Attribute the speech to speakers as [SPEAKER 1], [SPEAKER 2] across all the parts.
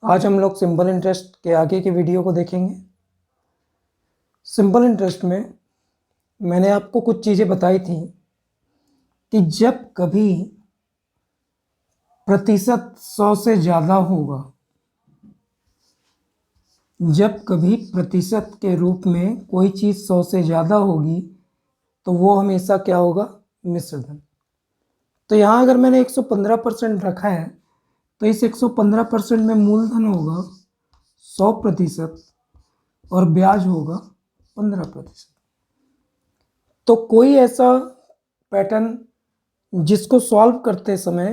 [SPEAKER 1] आज हम लोग सिंपल इंटरेस्ट के आगे की वीडियो को देखेंगे। सिंपल इंटरेस्ट में मैंने आपको कुछ चीज़ें बताई थी कि जब कभी प्रतिशत 100 से ज़्यादा होगा, जब कभी प्रतिशत के रूप में कोई चीज़ 100 से ज़्यादा होगी तो वो हमेशा क्या होगा, मिश्र धन। तो यहाँ अगर मैंने 115% रखा है तो इस 115% में मूलधन होगा 100% और ब्याज होगा 15%। तो कोई ऐसा पैटर्न जिसको सॉल्व करते समय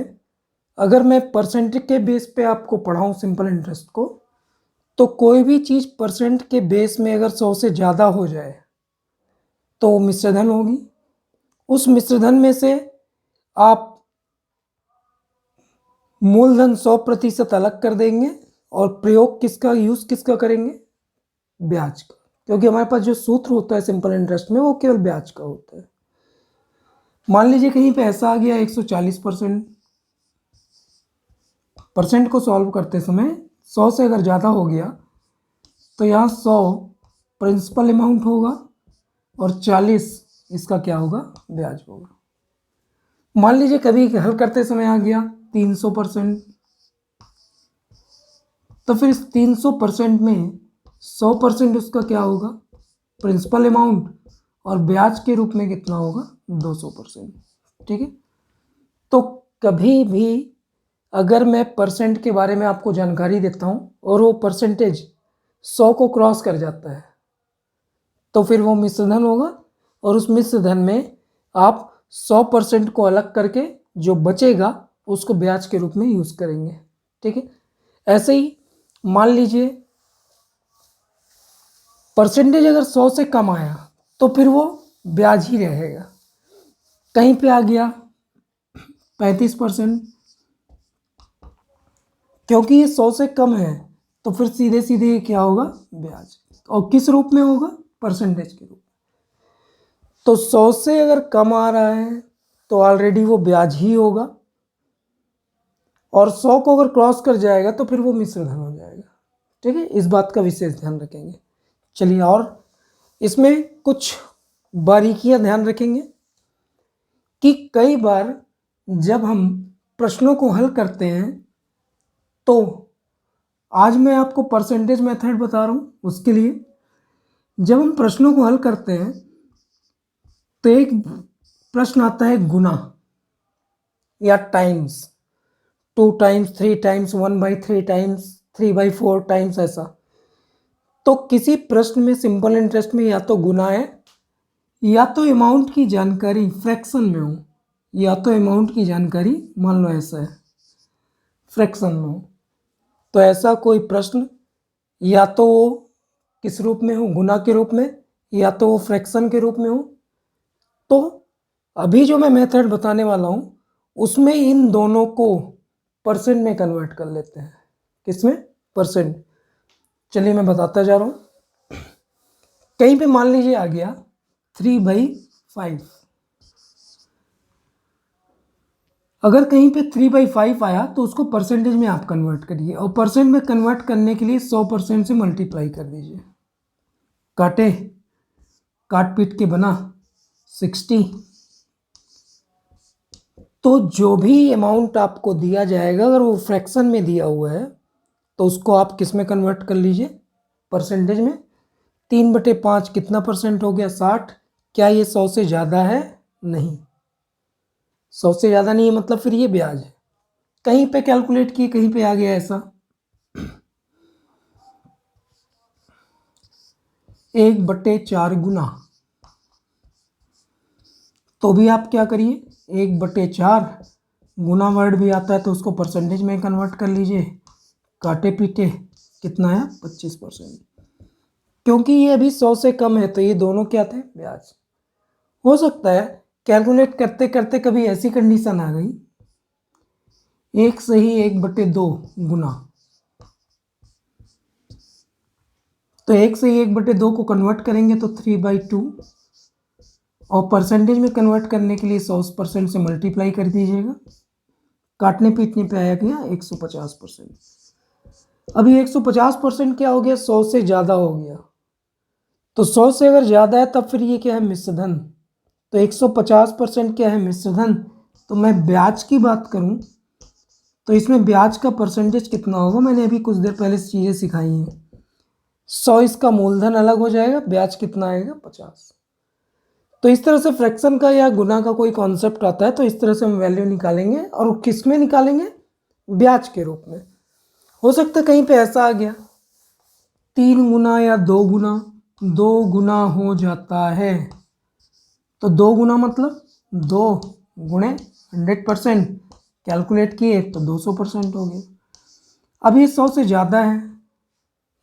[SPEAKER 1] अगर मैं परसेंट के बेस पे आपको पढ़ाऊँ सिंपल इंटरेस्ट को, तो कोई भी चीज़ परसेंट के बेस में अगर 100 से ज़्यादा हो जाए तो मिश्रधन होगी। उस मिश्रधन में से आप मूलधन 100% अलग कर देंगे और प्रयोग किसका, यूज़ किसका करेंगे, ब्याज का, क्योंकि हमारे पास जो सूत्र होता है सिंपल इंटरेस्ट में वो केवल ब्याज का होता है। मान लीजिए कहीं पे ऐसा आ गया 140%, परसेंट को सॉल्व करते समय 100 से अगर ज़्यादा हो गया तो यहाँ 100 प्रिंसिपल अमाउंट होगा और 40 इसका क्या होगा, ब्याज होगा। मान लीजिए कभी हल करते समय आ गया 300%, तो फिर इस 300% में 100% उसका क्या होगा, प्रिंसिपल अमाउंट, और ब्याज के रूप में कितना होगा, 200%। ठीक है। तो कभी भी अगर मैं परसेंट के बारे में आपको जानकारी देता हूँ और वो परसेंटेज 100 को क्रॉस कर जाता है तो फिर वो मिश्रधन होगा और उस मिश्रधन में आप 100% को अलग करके जो बचेगा उसको ब्याज के रूप में यूज़ करेंगे। ठीक है। ऐसे ही मान लीजिए परसेंटेज अगर 100 से कम आया तो फिर वो ब्याज ही रहेगा। कहीं पे आ गया 35%, क्योंकि ये 100 से कम है तो फिर सीधे सीधे क्या होगा, ब्याज। और किस रूप में होगा, परसेंटेज के रूप में। तो 100 से अगर कम आ रहा है तो ऑलरेडी वो ब्याज ही होगा और 100 को अगर क्रॉस कर जाएगा तो फिर वो मिश्रधन हो जाएगा। ठीक है, इस बात का विशेष ध्यान रखेंगे। चलिए, और इसमें कुछ बारीकियां ध्यान रखेंगे कि कई बार जब हम प्रश्नों को हल करते हैं तो आज मैं आपको परसेंटेज मेथड बता रहा हूँ, उसके लिए जब हम प्रश्नों को हल करते हैं तो एक प्रश्न आता है गुना या times, 2 times, 3 times, 1/3 times, 3/4 times, ऐसा। तो किसी प्रश्न में सिंपल इंटरेस्ट में या तो गुना है या तो अमाउंट की जानकारी फ्रैक्शन में हो, या तो अमाउंट की जानकारी मान लो ऐसा है फ्रैक्शन में हो, तो ऐसा कोई प्रश्न या तो वो किस रूप में हो, गुना के रूप में, या तो वो फ्रैक्शन के रूप में हो। तो अभी जो मैं मेथड बताने वाला हूँ उसमें इन दोनों को परसेंट में कन्वर्ट कर लेते हैं। किसमें, परसेंट। चलिए मैं बताता जा रहा हूँ। कहीं पे मान लीजिए आ गया 3/5, अगर कहीं पे 3/5 आया तो उसको परसेंटेज में आप कन्वर्ट करिए और परसेंट में कन्वर्ट करने के लिए 100% से मल्टीप्लाई कर दीजिए। काटे, काट पीट के बना 60। तो जो भी अमाउंट आपको दिया जाएगा अगर वो फ्रैक्शन में दिया हुआ है तो उसको आप किस में कन्वर्ट कर लीजिए, परसेंटेज में। 3/5 कितना परसेंट हो गया, 60। क्या ये 100 से ज़्यादा है, नहीं, 100 से ज़्यादा नहीं है, मतलब फिर ये ब्याज है। कहीं पे कैलकुलेट किए, कहीं पे आ गया ऐसा 1/4 गुना, तो भी आप क्या करिए 1/4 गुना वर्ड भी आता है तो उसको परसेंटेज में कन्वर्ट कर लीजिए। काटे पीटे कितना है, 25%। क्योंकि ये अभी 100 से कम है तो ये दोनों क्या थे, ब्याज। हो सकता है कैलकुलेट करते करते कभी ऐसी कंडीशन आ गई 1 से ही 1/2 गुना, तो 1 से ही 1/2 को कन्वर्ट करेंगे तो 3/2, और परसेंटेज में कन्वर्ट करने के लिए 100% से मल्टीप्लाई कर दीजिएगा। काटने पीटने पे आया गया 150%। अभी 150% क्या हो गया, 100 से ज़्यादा हो गया। तो 100 से अगर ज़्यादा है तब फिर ये क्या है, मिश्रधन। तो 150% क्या है, मिश्रधन। तो मैं ब्याज की बात करूं तो इसमें ब्याज का परसेंटेज कितना होगा, मैंने अभी कुछ देर पहले चीज़ें सिखाई हैं। 100 इसका मूलधन अलग हो जाएगा, ब्याज कितना आएगा, 50। तो इस तरह से फ्रैक्शन का या गुना का कोई कॉन्सेप्ट आता है तो इस तरह से हम वैल्यू निकालेंगे, और किस में निकालेंगे, ब्याज के रूप में। हो सकता है कहीं पे ऐसा आ गया 3 गुना या 2 गुना, 2 गुना हो जाता है। तो 2 गुना मतलब 2 गुणे 100%, कैलकुलेट किए तो 200% हो गया। अब ये 100 से ज़्यादा है,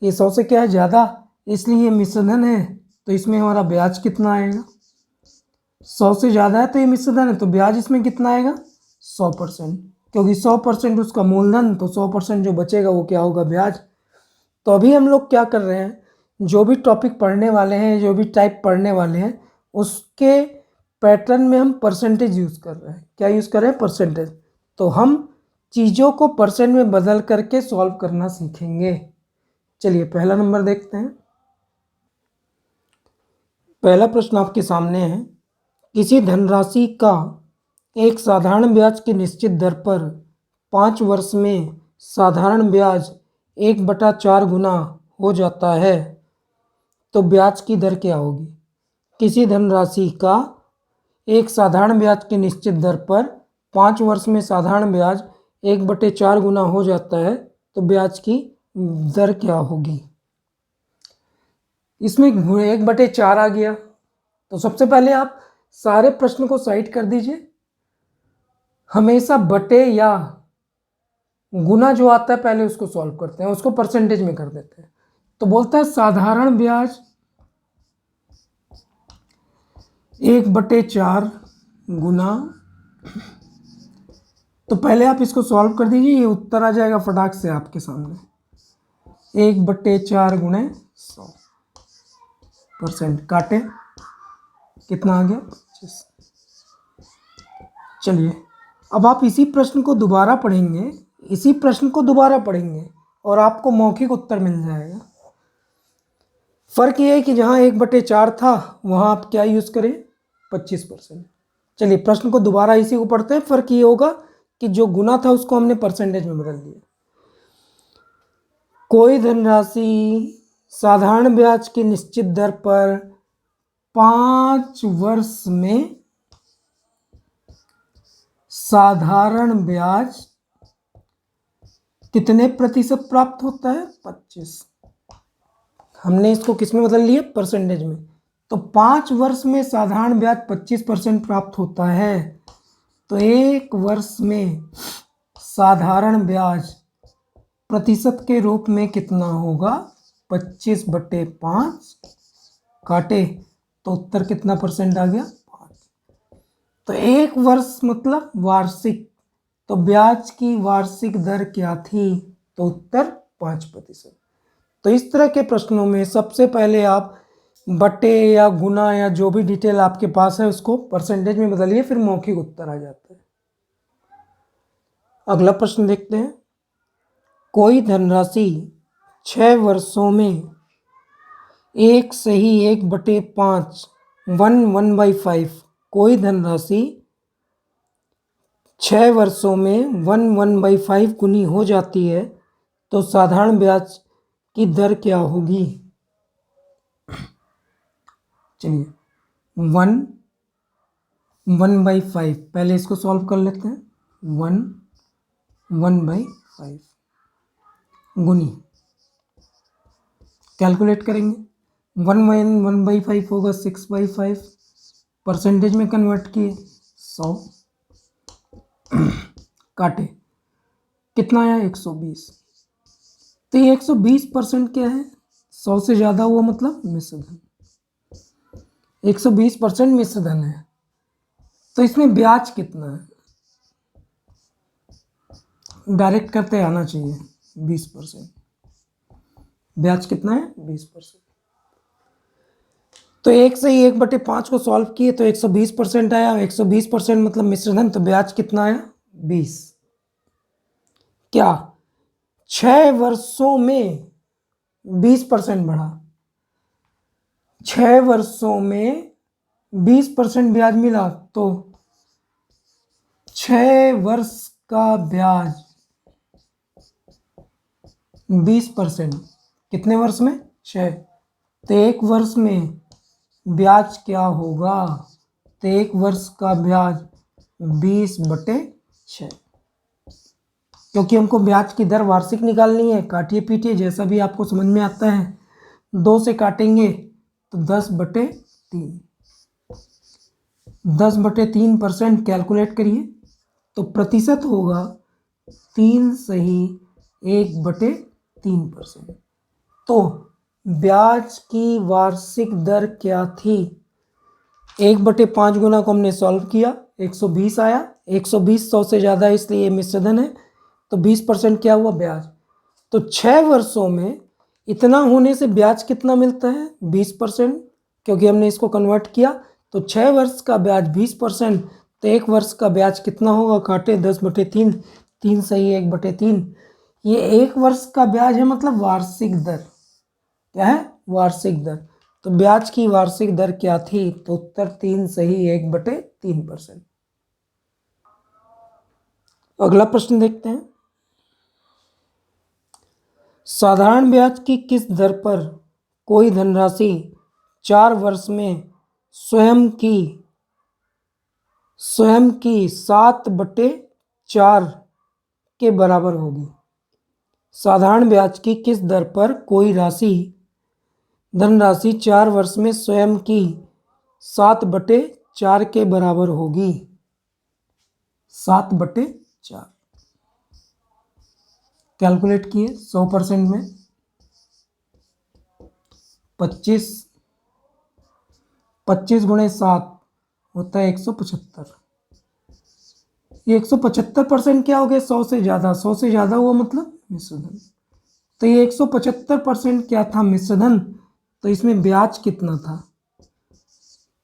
[SPEAKER 1] ये 100 से क्या है, ज़्यादा, इसलिए ये मिश्रधन है। तो इसमें हमारा ब्याज कितना आएगा, 100 से ज़्यादा है तो ये मिश्रधन है, तो ब्याज इसमें कितना आएगा, 100%, क्योंकि 100% उसका मूलधन, तो 100% जो बचेगा वो क्या होगा, ब्याज। तो अभी हम लोग क्या कर रहे हैं, जो भी टॉपिक पढ़ने वाले हैं, जो भी टाइप पढ़ने वाले हैं, उसके पैटर्न में हम परसेंटेज यूज़ कर रहे हैं। क्या यूज़ कर रहे हैं, परसेंटेज। तो हम चीज़ों को परसेंट में बदल करके सॉल्व करना सीखेंगे। चलिए पहला नंबर देखते हैं। पहला प्रश्न आपके सामने है, किसी धनराशि का एक साधारण ब्याज की निश्चित दर पर 5 वर्ष में साधारण ब्याज 1/4 गुना हो जाता है, तो ब्याज की दर क्या होगी। किसी धनराशि का एक साधारण ब्याज की निश्चित दर पर 5 वर्ष में साधारण ब्याज 1/4 गुना हो जाता है, तो ब्याज की दर क्या होगी। इसमें 1/4 आ गया, तो सबसे पहले आप सारे प्रश्न को साइड कर दीजिए। हमेशा बटे या गुना जो आता है पहले उसको सॉल्व करते हैं, उसको परसेंटेज में कर देते हैं। तो बोलता है साधारण ब्याज 1/4 गुना, तो पहले आप इसको सॉल्व कर दीजिए, ये उत्तर आ जाएगा फटाक से आपके सामने। 1/4 गुणे 100%, काटे, कितना आ गया, 25। चलिए अब आप इसी प्रश्न को दोबारा पढ़ेंगे, इसी प्रश्न को दोबारा पढ़ेंगे और आपको मौखिक उत्तर मिल जाएगा। फर्क ये है कि जहाँ 1/4 था वहाँ आप क्या यूज़ करें, 25%। चलिए प्रश्न को दोबारा इसी को पढ़ते हैं। फर्क ये होगा कि जो गुना था उसको हमने परसेंटेज में बदल दिया। कोई धनराशि साधारण ब्याज की निश्चित दर पर 5 वर्ष में साधारण ब्याज कितने प्रतिशत प्राप्त होता है, 25। हमने इसको किस में बदल लिया, परसेंटेज में। तो 5 वर्ष में साधारण ब्याज 25% प्राप्त होता है, तो 1 वर्ष में साधारण ब्याज प्रतिशत के रूप में कितना होगा, 25/5, काटे तो उत्तर कितना परसेंट आ गया, 5। तो 1 वर्ष मतलब वार्षिक, तो ब्याज की वार्षिक दर क्या थी, तो उत्तर 5%। तो इस तरह के प्रश्नों में सबसे पहले आप बटे या गुना या जो भी डिटेल आपके पास है उसको परसेंटेज में बदलिए, फिर मौखिक उत्तर आ जाता है। अगला प्रश्न देखते हैं। कोई धनराशि 6 वर्षों में 1 से ही 1/5 1/5, कोई धनराशि 6 वर्षों में 1/5 गुनी हो जाती है, तो साधारण ब्याज की दर क्या होगी। चलिए 1/5 पहले इसको सॉल्व कर लेते हैं। 1/5 गुनी कैलकुलेट करेंगे। 1/5 होगा 6/5, परसेंटेज में कन्वर्ट किए 100, काटे कितना आया, 120। तो ये 120% क्या है, 100 से ज़्यादा हुआ मतलब मिश्रधन, 120% मिश्रधन है। तो इसमें ब्याज कितना है, डायरेक्ट करते आना चाहिए, 20%। ब्याज कितना है, 20%। तो 1 से ही 1/5 को सॉल्व किए तो 120% आया, 120% मतलब मिश्रधन, तो ब्याज कितना आया, 20। क्या 6 वर्षों में 20% बढ़ा, 6 वर्षों में 20% ब्याज मिला, तो 6 वर्ष का ब्याज 20%, कितने वर्ष में? 6। तो 1 वर्ष में ब्याज क्या होगा? तो 1 वर्ष का ब्याज 20/6, क्योंकि हमको ब्याज की दर वार्षिक निकालनी है। काटिए पीटिए जैसा भी आपको समझ में आता है। 2 से काटेंगे तो 10/3, 10/3% कैलकुलेट करिए, तो प्रतिशत होगा 3 सही 1/3%। तो ब्याज की वार्षिक दर क्या थी? 1/5 गुना को हमने सॉल्व किया, 120 आया। 120 100 से ज़्यादा है, इसलिए मिश्रधन है, तो 20% क्या हुआ? ब्याज। तो 6 वर्षों में इतना होने से ब्याज कितना मिलता है? 20%, क्योंकि हमने इसको कन्वर्ट किया। तो 6 वर्ष का ब्याज 20%, तो 1 वर्ष का ब्याज कितना होगा? काटे 10/3, 3 सही 1/3। ये 1 वर्ष का ब्याज है, मतलब वार्षिक दर। क्या है? वार्षिक दर। तो ब्याज की वार्षिक दर क्या थी? तो उत्तर 3 सही 1/3%। अगला प्रश्न देखते हैं। साधारण ब्याज की किस दर पर कोई धनराशि 4 वर्ष में स्वयं की 7/4 के बराबर होगी? साधारण ब्याज की किस दर पर कोई धनराशि 4 वर्ष में स्वयं की 7/4 के बराबर होगी? 7/4 कैलकुलेट किए। 100% में 25 × 7 होता है 175। ये 175% क्या हो गया? 100 से ज़्यादा। 100 से ज़्यादा हुआ मतलब मिश्रधन। तो ये 175% क्या था? मिश्रधन। तो इसमें ब्याज कितना था?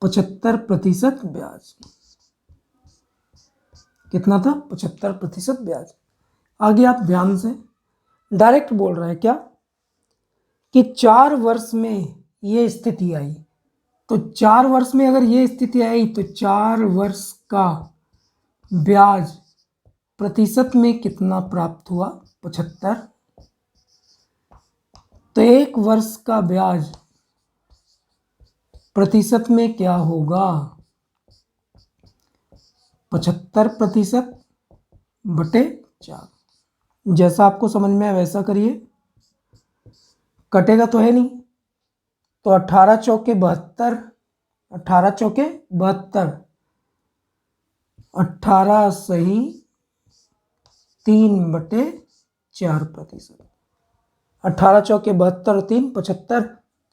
[SPEAKER 1] 75% ब्याज। कितना था? 75% ब्याज। आगे आप ध्यान से, डायरेक्ट बोल रहा है क्या कि 4 वर्ष में ये स्थिति आई। तो 4 वर्ष में अगर ये स्थिति आई तो 4 वर्ष का ब्याज प्रतिशत में कितना प्राप्त हुआ? 75। तो 1 वर्ष का ब्याज प्रतिशत में क्या होगा? 75%/4। जैसा आपको समझ में आए वैसा करिए। कटेगा तो है नहीं, तो 18 चौके 72, 18 चौके 72, 18 सही 3/4%। 18 चौके 72 और 3 75।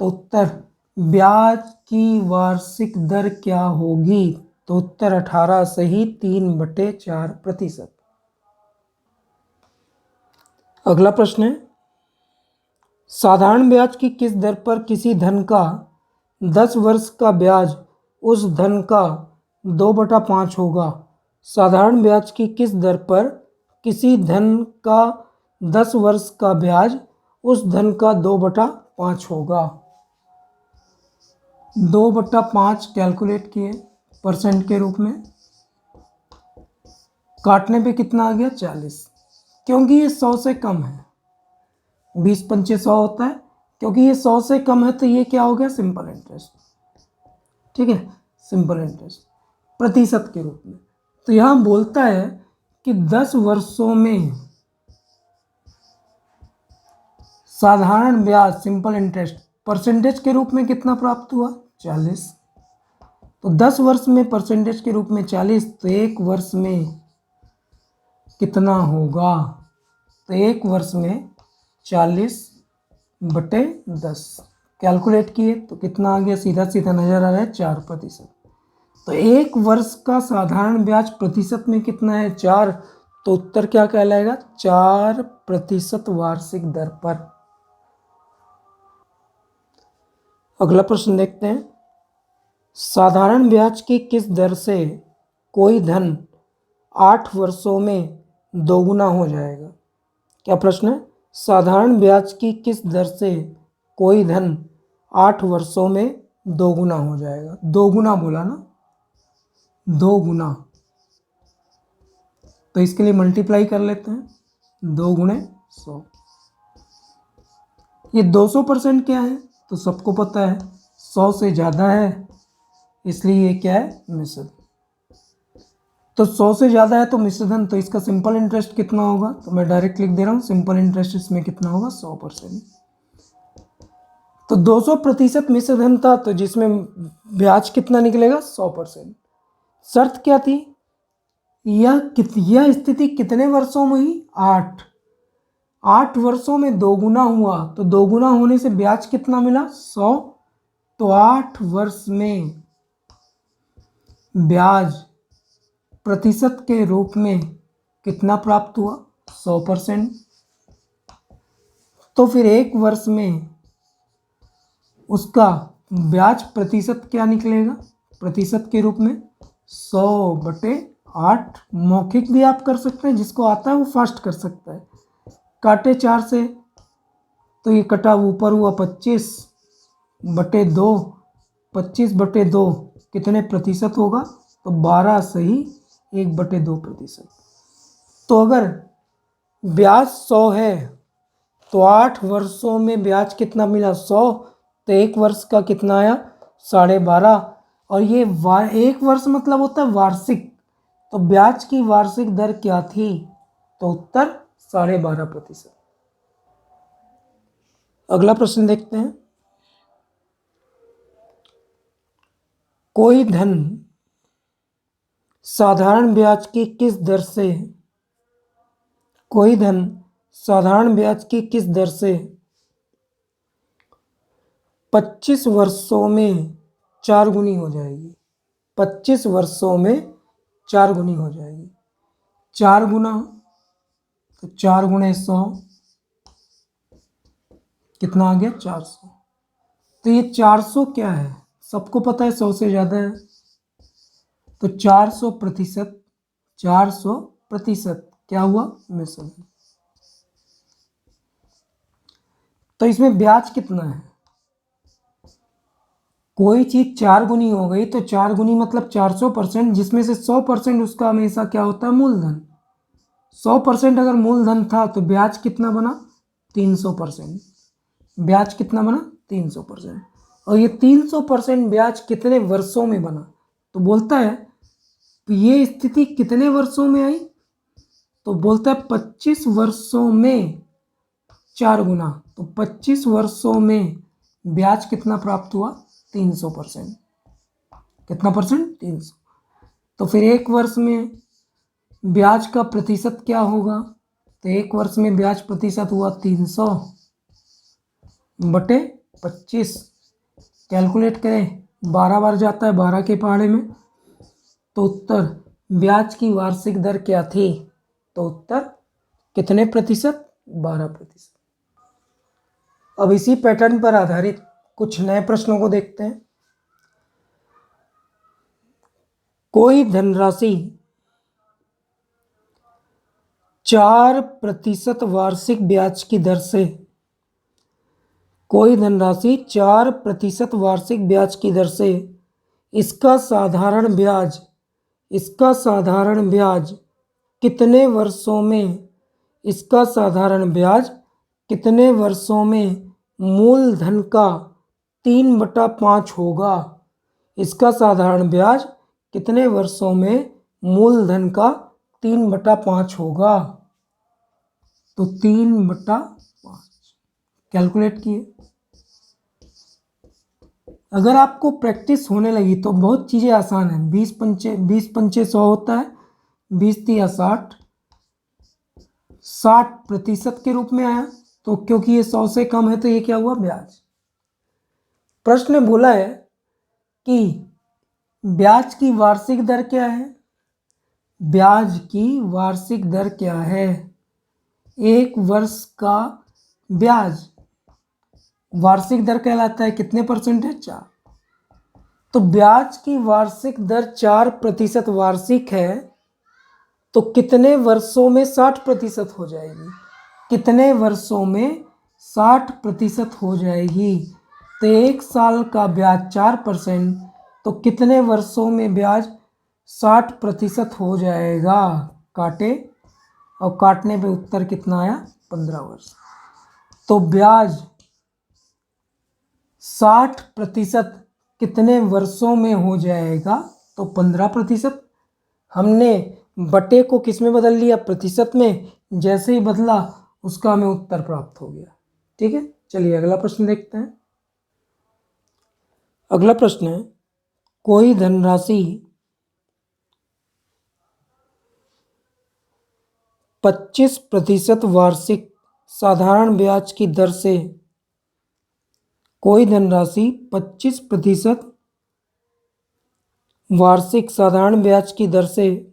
[SPEAKER 1] तो उत्तर ब्याज की वार्षिक दर क्या होगी? तो उत्तर 18 सही 3/4%। अगला प्रश्न है, साधारण ब्याज की किस दर पर किसी धन का 10 वर्ष का ब्याज उस धन का 2/5 होगा? साधारण ब्याज की किस दर पर किसी धन का 10 वर्ष का ब्याज उस धन का 2/5 होगा? 2/5 कैलकुलेट किए परसेंट के रूप में। काटने पे कितना आ गया? 40, क्योंकि ये 100 से कम है। 20 पंचे 100 होता है, क्योंकि ये 100 से कम है तो ये क्या हो गया? Simple interest. ठीक है, सिंपल इंटरेस्ट प्रतिशत के रूप में। तो यहाँ बोलता है कि 10 वर्षों में साधारण ब्याज सिंपल इंटरेस्ट परसेंटेज के रूप में कितना प्राप्त हुआ? 40। तो 10 वर्ष में परसेंटेज के रूप में 40, तो 1 वर्ष में कितना होगा? तो 1 वर्ष में 40/10 कैलकुलेट किए तो कितना आ गया? सीधा सीधा नजर आ रहा है 4%। तो 1 वर्ष का साधारण ब्याज प्रतिशत में कितना है? 4। तो उत्तर क्या कहलाएगा? 4% वार्षिक दर पर। अगला प्रश्न देखते हैं, साधारण ब्याज की किस दर से कोई धन 8 वर्षों में दोगुना हो जाएगा? क्या प्रश्न है? साधारण ब्याज की किस दर से कोई धन 8 वर्षों में दोगुना हो जाएगा? दोगुना बोला ना, दो गुना, तो इसके लिए मल्टीप्लाई कर लेते हैं, 2 गुणे 100। ये 200% क्या है तो सबको पता है 100 से ज़्यादा है, इसलिए ये क्या है? मिश्र धन। तो 100 से ज़्यादा है तो मिश्र धन, तो इसका सिंपल इंटरेस्ट कितना होगा? तो मैं डायरेक्ट लिख दे रहा हूँ, सिंपल इंटरेस्ट इसमें कितना होगा? 100%। तो 200% मिश्र धन था, तो जिसमें ब्याज कितना निकलेगा? 100%। शर्त क्या थी? यह स्थिति कितने वर्षों में हुई? 8 वर्षों में दोगुना हुआ, तो दोगुना होने से ब्याज कितना मिला? 100। तो 8 वर्ष में ब्याज प्रतिशत के रूप में कितना प्राप्त हुआ? 100%। तो फिर 1 वर्ष में उसका ब्याज प्रतिशत क्या निकलेगा? प्रतिशत के रूप में 100/8। मौखिक भी आप कर सकते हैं, जिसको आता है वो फास्ट कर सकता है। काटे 4 से तो ये कटा ऊपर हुआ 25/2। 25/2 कितने प्रतिशत होगा? तो 12 सही 1/2%। तो अगर ब्याज 100 है तो 8 वर्षों में ब्याज कितना मिला? 100। तो 1 वर्ष का कितना आया? 12.5। और ये 1 वर्ष मतलब होता है वार्षिक, तो ब्याज की वार्षिक दर क्या थी? तो उत्तर 12.5%। अगला प्रश्न देखते हैं। कोई धन साधारण ब्याज की किस दर से 25 वर्षों में 4 गुनी हो जाएगी? 25 वर्षों में 4 गुनी हो जाएगी। 4 गुना, तो 4 गुणे 100 कितना आ गया? 400। तो ये 400 क्या है? सबको पता है 100 से ज़्यादा है, तो 400% 400% क्या हुआ? मिश्र धन। तो इसमें ब्याज कितना है? कोई चीज 4 गुनी हो गई तो 4 गुनी मतलब 400%, जिसमें से 100% उसका हमेशा क्या होता है? मूलधन। 100% अगर मूलधन था तो ब्याज कितना बना? 300%। ब्याज कितना बना? 300%। और ये 300% ब्याज कितने वर्षों में बना? तो बोलता है तो ये स्थिति कितने वर्षों में आई? तो बोलता है 25 वर्षों में 4 गुना, तो 25 वर्षों में ब्याज कितना प्राप्त हुआ? 300%। कितना परसेंट? 300। तो फिर 1 वर्ष में ब्याज का प्रतिशत क्या होगा? तो 1 वर्ष में ब्याज प्रतिशत हुआ 300/25। कैलकुलेट करें, 12 बार जाता है 12 के पहाड़े में, तो उत्तर ब्याज की वार्षिक दर क्या थी? तो उत्तर कितने प्रतिशत? 12%। अब इसी पैटर्न पर आधारित कुछ नए प्रश्नों को देखते हैं। कोई धनराशि 4% वार्षिक ब्याज की दर से 4% वार्षिक ब्याज की दर से इसका साधारण ब्याज कितने वर्षों में मूलधन का 3/5 होगा? इसका साधारण ब्याज कितने वर्षों में मूलधन का 3/5 होगा? तो 3/5 कैलकुलेट किए। अगर आपको प्रैक्टिस होने लगी तो बहुत चीज़ें आसान है। 20 पंचे 100 होता है, 20 तिया 60, 60% के रूप में आया। तो क्योंकि ये 100 से कम है तो ये क्या हुआ? ब्याज। प्रश्न बोला है कि ब्याज की वार्षिक दर क्या है? ब्याज की वार्षिक दर क्या है? 1 वर्ष का ब्याज वार्षिक दर कहलाता है, कितने परसेंट है? 4। तो ब्याज की वार्षिक दर 4% वार्षिक है, तो कितने वर्षों में 60% हो जाएगी? कितने वर्षों में 60% हो जाएगी। तो 1 साल का ब्याज 4%, तो कितने वर्षों में ब्याज 60% हो जाएगा। काटे, और काटने पे उत्तर कितना आया, 15 वर्ष। तो ब्याज 60% कितने वर्षों में हो जाएगा, तो 15%। हमने बटे को किस में बदल लिया, प्रतिशत में। जैसे ही बदला उसका हमें उत्तर प्राप्त हो गया। ठीक है, चलिए अगला प्रश्न देखते हैं। अगला प्रश्न है, कोई धनराशि 25% वार्षिक साधारण ब्याज की दर से, कोई धनराशि 25% वार्षिक साधारण ब्याज की दर से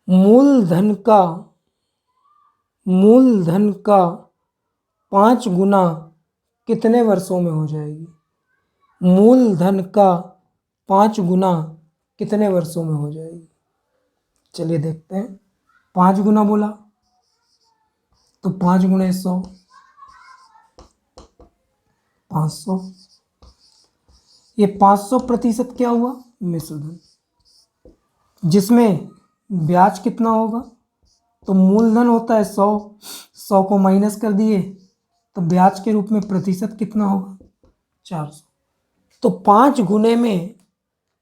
[SPEAKER 1] मूलधन का 5 गुना कितने वर्षों में हो जाएगी। मूलधन का 5 गुना कितने वर्षों में हो जाएगी। चलिए देखते हैं। 5 गुना बोला तो 5 गुणे 100, 500। ये 500% क्या हुआ, मिश्रधन, जिसमें ब्याज कितना होगा, तो मूलधन होता है 100, 100 को माइनस कर दिए तो ब्याज के रूप में प्रतिशत कितना होगा, 400। तो 5 गुने में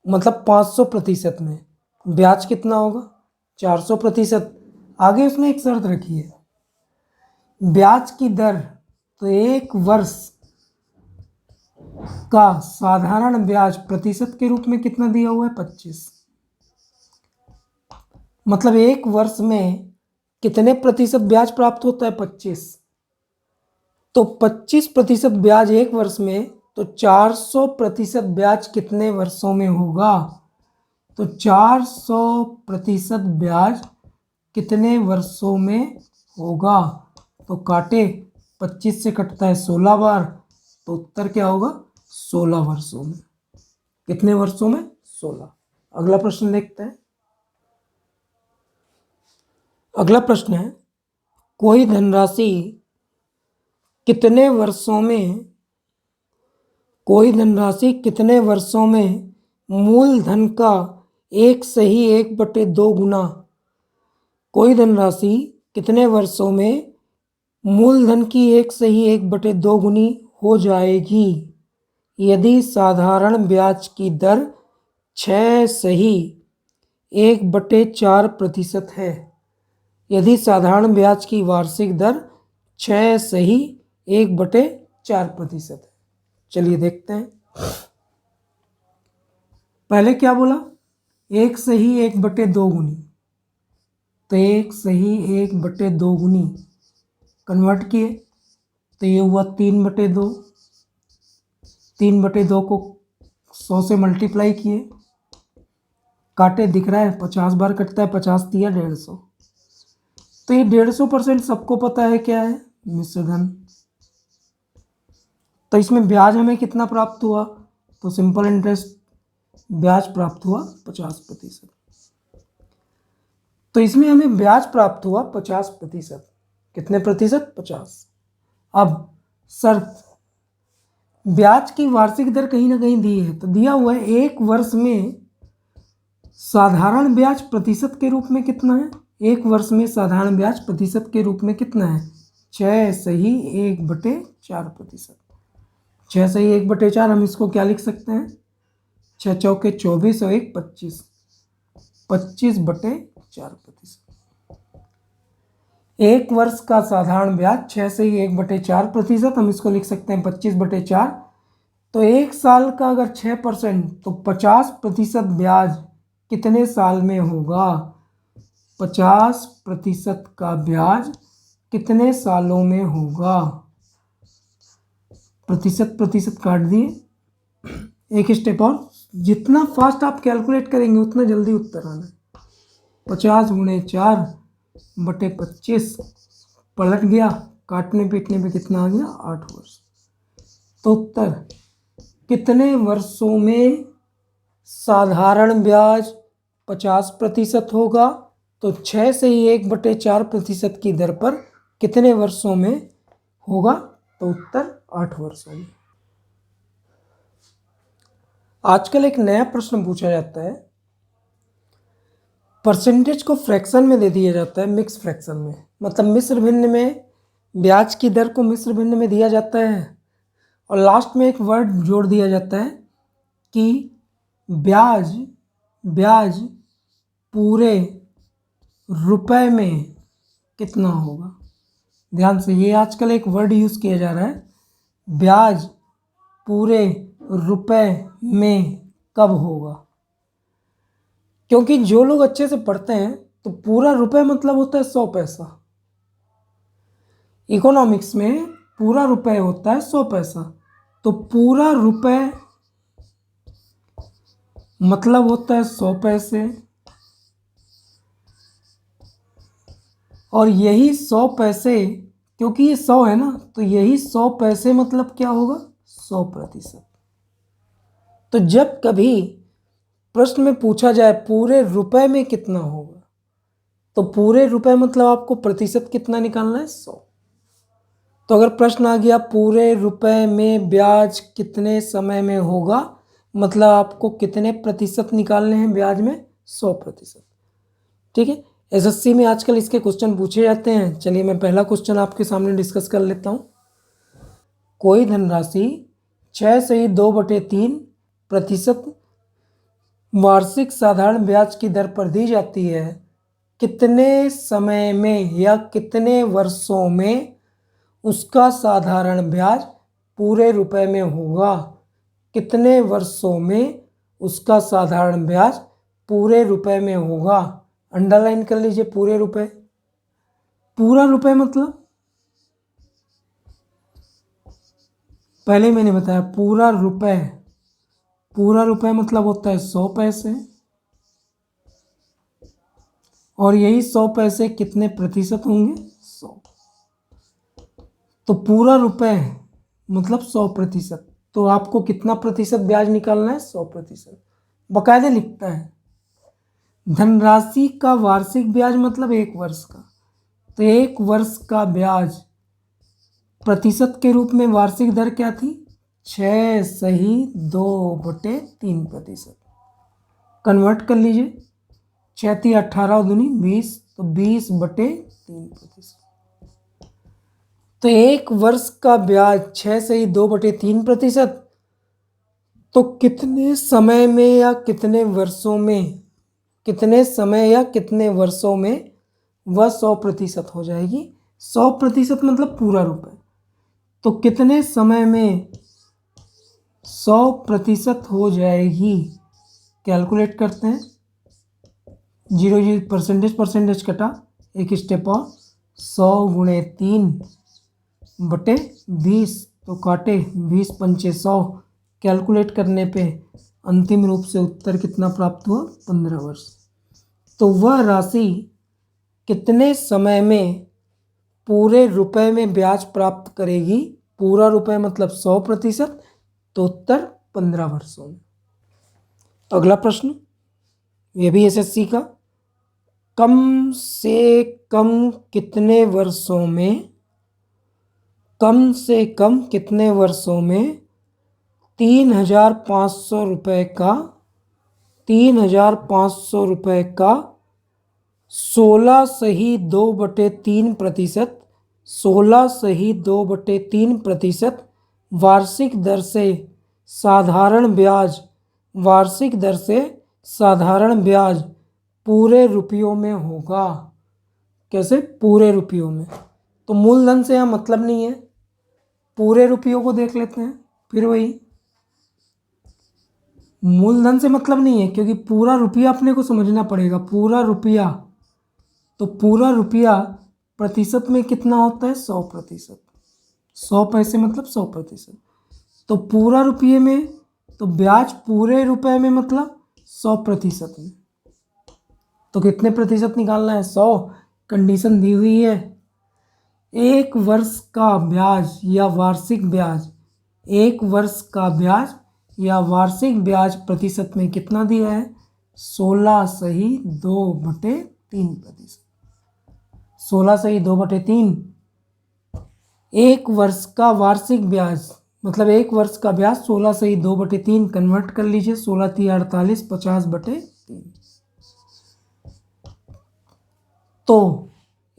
[SPEAKER 1] मतलब 500% में ब्याज कितना होगा, 400%। आगे उसने एक शर्त रखी है, ब्याज की दर, तो 1 वर्ष का साधारण ब्याज प्रतिशत के रूप में कितना दिया हुआ है, 25। मतलब 1 वर्ष में कितने प्रतिशत ब्याज प्राप्त होता है, 25। तो 25% ब्याज 1 वर्ष में, तो 400% ब्याज कितने वर्षों में होगा। तो 400% ब्याज कितने वर्षों में होगा। तो काटे, 25 से कटता है 16 बार, तो उत्तर क्या होगा, 16 वर्षों में। कितने वर्षों में, 16। अगला प्रश्न देखते हैं। अगला प्रश्न है, कोई धनराशि कितने वर्षों में मूलधन का 1/2 गुना, कोई धनराशि कितने वर्षों में मूलधन की 1/2 गुनी हो जाएगी, यदि साधारण ब्याज की दर 6/1/4% है। यदि साधारण ब्याज की वार्षिक दर 6/1/4% है। चलिए देखते हैं। पहले क्या बोला, 1/1/2 गुनी, तो 1/1/2 गुनी कन्वर्ट किए तो ये हुआ 3/2। 3/2 को 100 से मल्टीप्लाई किए, काटे, दिख रहा है 50 बार कटता है, 50 दिया 150। तो ये 150% सबको पता है क्या है, मिश्रधन। तो इसमें ब्याज हमें कितना प्राप्त हुआ, तो सिंपल इंटरेस्ट ब्याज प्राप्त हुआ 50%। तो इसमें हमें ब्याज प्राप्त हुआ 50%। कितने प्रतिशत, 50। अब शर्त, ब्याज की वार्षिक दर कहीं ना कहीं दी है, तो दिया हुआ है 1 वर्ष में साधारण ब्याज प्रतिशत के रूप में कितना है। 1 वर्ष में साधारण ब्याज प्रतिशत के रूप में कितना है, 6/1/4%। 6/1/4 हम इसको क्या लिख सकते हैं, 6 चौके 24 और 1 25, 25/4%। 1 वर्ष का साधारण ब्याज 6/1/4%, हम इसको लिख सकते हैं 25/4। तो 1 साल का अगर 6%, तो 50% ब्याज कितने साल में होगा, 50% का ब्याज कितने सालों में होगा। प्रतिशत काट दिए, एक स्टेप और, जितना फास्ट आप कैलकुलेट करेंगे उतना जल्दी उत्तर आना है। 50 गुणे 4/25 पलट गया, काटने पीटने पे कितना आ गया, 8 वर्ष। तो उत्तर, कितने वर्षों में साधारण ब्याज 50% होगा तो 6 से ही 1/4% की दर पर कितने वर्षों में होगा? तो उत्तर 8 वर्षों में। आजकल एक नया प्रश्न पूछा जाता है, परसेंटेज को फ्रैक्शन में दे दिया जाता है, मिक्स फ्रैक्शन में, मतलब मिश्र भिन्न में ब्याज की दर को मिश्र भिन्न में दिया जाता है और लास्ट में एक वर्ड जोड़ दिया जाता है कि ब्याज पूरे रुपए में कितना होगा। ध्यान से, ये आजकल एक वर्ड यूज़ किया जा रहा है, ब्याज पूरे रुपए में कब होगा। क्योंकि जो लोग अच्छे से पढ़ते हैं तो पूरा रुपए मतलब होता है 100 पैसा। इकोनॉमिक्स में पूरा रुपए होता है 100 पैसा, तो पूरा रुपए मतलब होता है 100 पैसे, और यही 100 पैसे, क्योंकि ये 100 है ना, तो यही 100 पैसे मतलब क्या होगा? 100%। तो जब कभी प्रश्न में पूछा जाए पूरे रुपए में कितना होगा, तो पूरे रुपए मतलब आपको प्रतिशत कितना निकालना है? 100। तो अगर प्रश्न आ गया पूरे रुपए में ब्याज कितने समय में होगा, मतलब आपको कितने प्रतिशत निकालने हैं ब्याज में? 100%। ठीक है, एसएससी में आजकल इसके क्वेश्चन पूछे जाते हैं। चलिए मैं पहला क्वेश्चन आपके सामने डिस्कस कर लेता हूँ। कोई धनराशि 6 से ही 2/3% वार्षिक साधारण ब्याज की दर पर दी जाती है, कितने समय में या कितने वर्षों में उसका साधारण ब्याज पूरे रुपए में होगा? कितने वर्षों में उसका साधारण ब्याज पूरे रुपए में होगा? अंडरलाइन कर लीजिए, पूरे रुपए। पूरा रुपए मतलब पहले मैंने बताया, पूरा रुपए मतलब होता है 100 पैसे, और यही 100 पैसे कितने प्रतिशत होंगे? 100। तो पूरा रुपए मतलब 100%, तो आपको कितना प्रतिशत ब्याज निकालना है? 100%। बकायदे लिखता है, धनराशि का वार्षिक ब्याज मतलब 1 वर्ष का, तो 1 वर्ष का ब्याज प्रतिशत के रूप में वार्षिक दर क्या थी? 6 सही 2/3%। कन्वर्ट कर लीजिए, 6 × 18 और 20, तो 20/3%। तो 1 वर्ष का ब्याज 6 से ही 2/3%, तो कितने समय में या कितने वर्षों में, कितने समय या कितने वर्षों में वह 100% हो जाएगी? 100% मतलब पूरा रुपए, तो कितने समय में 100% हो जाएगी? कैलकुलेट करते हैं, 0 परसेंटेज कटा, एक स्टेप और 100 × 3/20, तो काटे 20 पंचे 100, कैलकुलेट करने पे अंतिम रूप से उत्तर कितना प्राप्त हुआ? 15 वर्ष। तो वह राशि कितने समय में पूरे रुपए में ब्याज प्राप्त करेगी? पूरा रुपए मतलब 100%, तो उत्तर 15 वर्षों में। अगला प्रश्न, यह भी एसएससी का, कम से कम कितने वर्षों में 3,500 रुपये का 16 सही 2/3% वार्षिक दर से साधारण ब्याज पूरे रुपयों में होगा। कैसे? पूरे रुपयों में। तो मूलधन से यहाँ मतलब नहीं है, पूरे रुपयों को देख लेते हैं। फिर वही, मूलधन से मतलब नहीं है, क्योंकि पूरा रुपया अपने को समझना पड़ेगा। पूरा रुपया, तो पूरा रुपया प्रतिशत में कितना होता है? 100%। 100 पैसे मतलब 100%। तो पूरा रुपये में, तो ब्याज पूरे रुपए में मतलब 100% में, तो कितने प्रतिशत निकालना है? 100। कंडीशन दी हुई है, 1 वर्ष का ब्याज या वार्षिक ब्याज, 1 वर्ष का ब्याज या वार्षिक ब्याज प्रतिशत में कितना दिया है? 16 सही 2/3। 3%। 16 से ही 2/3। एक वर्ष का वार्षिक ब्याज मतलब एक वर्ष का ब्याज 16 से ही 2/3 कन्वर्ट कर लीजिए। 16 × 3 = 48, 50/3। तो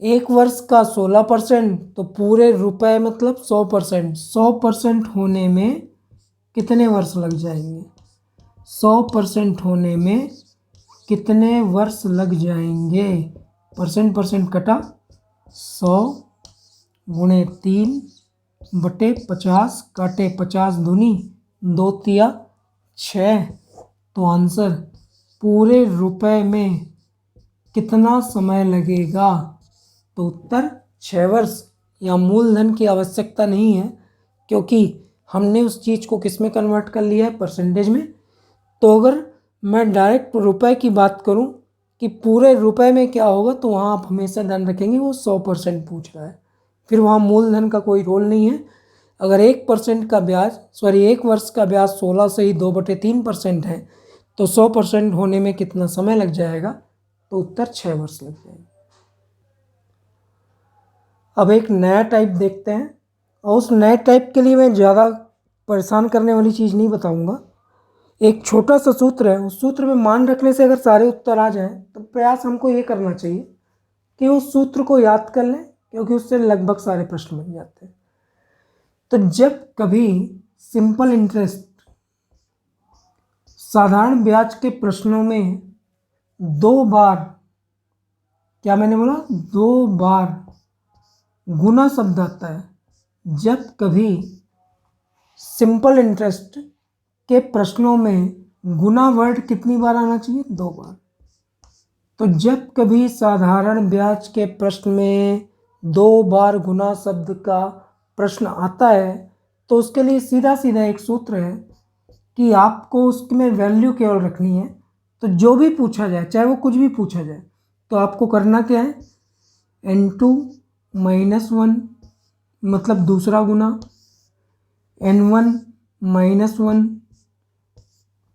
[SPEAKER 1] एक वर्ष का 16%, तो पूरे रुपए मतलब 100%। 100% होने में कितने वर्ष लग जाएंगे? 100% होने में कितने वर्ष लग जाएंगे? परसेंट कटा, 100 × 3/50 काटे 50 दूनी 2 तिया 6। तो आंसर पूरे रुपए में कितना समय लगेगा? तो उत्तर 6 वर्ष। या मूलधन की आवश्यकता नहीं है क्योंकि हमने उस चीज़ को किस में कन्वर्ट कर लिया है? परसेंटेज में। तो अगर मैं डायरेक्ट रुपए की बात करूं कि पूरे रुपए में क्या होगा, तो वहाँ आप हमेशा ध्यान रखेंगे वो 100% पूछ रहा है, फिर वहाँ मूलधन का कोई रोल नहीं है। अगर 1% का ब्याज एक वर्ष का ब्याज 16 से ही 2/3% है, तो 100% होने में कितना समय लग जाएगा? तो उत्तर 6 वर्ष लग जाएगा। अब एक नया टाइप देखते हैं, और उस नए टाइप के लिए मैं ज़्यादा परेशान करने वाली चीज़ नहीं बताऊंगा। एक छोटा सा सूत्र है, उस सूत्र में मान रखने से अगर सारे उत्तर आ जाएं, तो प्रयास हमको ये करना चाहिए कि उस सूत्र को याद कर लें, क्योंकि उससे लगभग सारे प्रश्न बन जाते हैं। तो जब कभी सिंपल इंटरेस्ट साधारण ब्याज के प्रश्नों में 2 बार, क्या मैंने बोला? 2 बार गुना शब्द आता है। जब कभी सिंपल इंटरेस्ट के प्रश्नों में गुना वर्ड कितनी बार आना चाहिए? 2 बार। तो जब कभी साधारण ब्याज के प्रश्न में 2 बार गुना शब्द का प्रश्न आता है, तो उसके लिए सीधा सीधा एक सूत्र है कि आपको उसमें वैल्यू केवल रखनी है। तो जो भी पूछा जाए, चाहे वो कुछ भी पूछा जाए, तो आपको करना क्या है? n2 - 1 मतलब दूसरा गुना, n1 - 1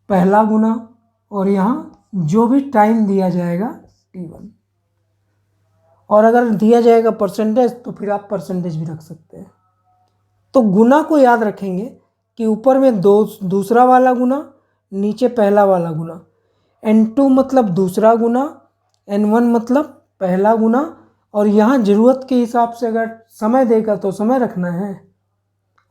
[SPEAKER 1] पहला गुना, और यहाँ जो भी टाइम दिया जाएगा t1। और अगर दिया जाएगा परसेंटेज, तो फिर आप परसेंटेज भी रख सकते हैं। तो गुना को याद रखेंगे कि ऊपर में दूसरा वाला गुना, नीचे पहला वाला गुना। n2 मतलब दूसरा गुना, n1 मतलब पहला गुना, और यहाँ ज़रूरत के हिसाब से अगर समय देगा तो समय रखना है,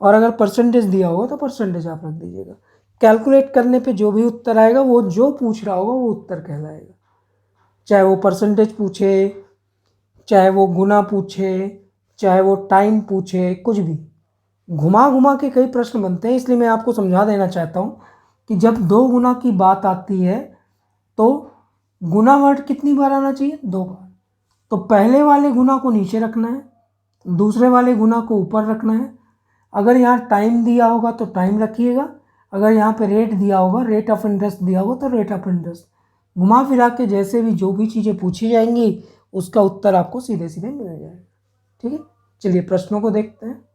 [SPEAKER 1] और अगर परसेंटेज दिया होगा तो परसेंटेज आप रख दीजिएगा। कैलकुलेट करने पे जो भी उत्तर आएगा, वो जो पूछ रहा होगा वो उत्तर कहलाएगा। चाहे वो परसेंटेज पूछे, चाहे वो गुना पूछे, चाहे वो टाइम पूछे, कुछ भी घुमा घुमा के कई प्रश्न बनते हैं। इसलिए मैं आपको समझा देना चाहता हूँ कि जब 2 गुना की बात आती है, तो गुना वर्ड कितनी बार आना चाहिए? 2 बार। तो पहले वाले गुना को नीचे रखना है, दूसरे वाले गुना को ऊपर रखना है। अगर यहाँ टाइम दिया होगा तो टाइम रखिएगा, अगर यहाँ पे रेट दिया होगा, रेट ऑफ इंटरेस्ट दिया होगा, तो रेट ऑफ इंटरेस्ट। घुमा फिरा के जैसे भी जो भी चीज़ें पूछी जाएंगी, उसका उत्तर आपको सीधे सीधे मिल जाएगा। ठीक है, चलिए प्रश्नों को देखते हैं।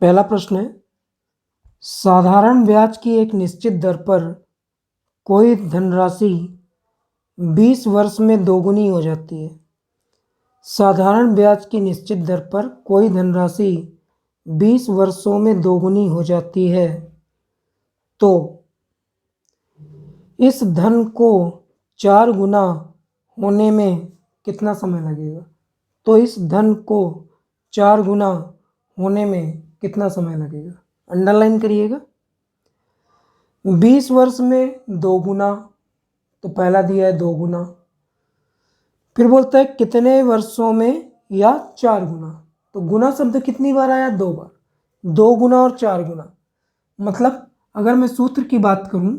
[SPEAKER 1] पहला प्रश्न है, साधारण ब्याज की एक निश्चित दर पर कोई धनराशि 20 वर्ष में दोगुनी हो जाती है। साधारण ब्याज की निश्चित दर पर कोई धनराशि 20 वर्षों में दोगुनी हो जाती है, तो इस धन को 4 गुना होने में कितना समय लगेगा? तो इस धन को 4 गुना होने में कितना समय लगेगा? अंडरलाइन करिएगा। 20 वर्ष में 2 गुना, तो पहला दिया है 2 गुना। फिर बोलता है कितने वर्षों में या 4 गुना। तो गुना शब्द कितनी बार आया? 2 बार। 2 गुना और 4 गुना, मतलब अगर मैं सूत्र की बात करूं,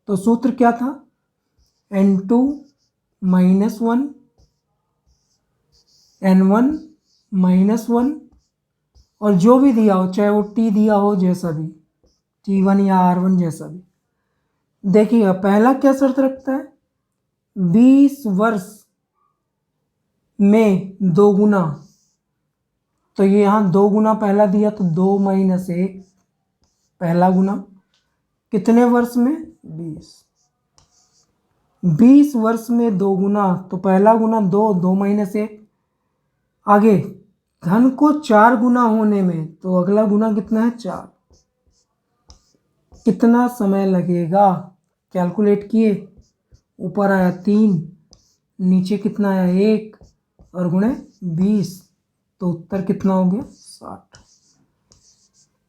[SPEAKER 1] तो सूत्र क्या था? n2 - 1 n1 - 1, और जो भी दिया हो, चाहे वो t दिया हो, जैसा भी t1 या r1 जैसा भी। देखिएगा पहला क्या शर्त रखता है? 20 वर्ष में 2 गुना, तो ये यहाँ 2 गुना पहला दिया, तो 2 - 1 पहला गुना। कितने वर्ष में? 20। 20 वर्ष में 2 गुना, तो पहला गुना 2, 2 माइनस 1। आगे धन को 4 गुना होने में, तो अगला गुना कितना है 4। कितना समय लगेगा, कैलकुलेट किए, ऊपर आया 3, नीचे कितना आया 1 और गुणे 20, तो उत्तर कितना हो गया 60।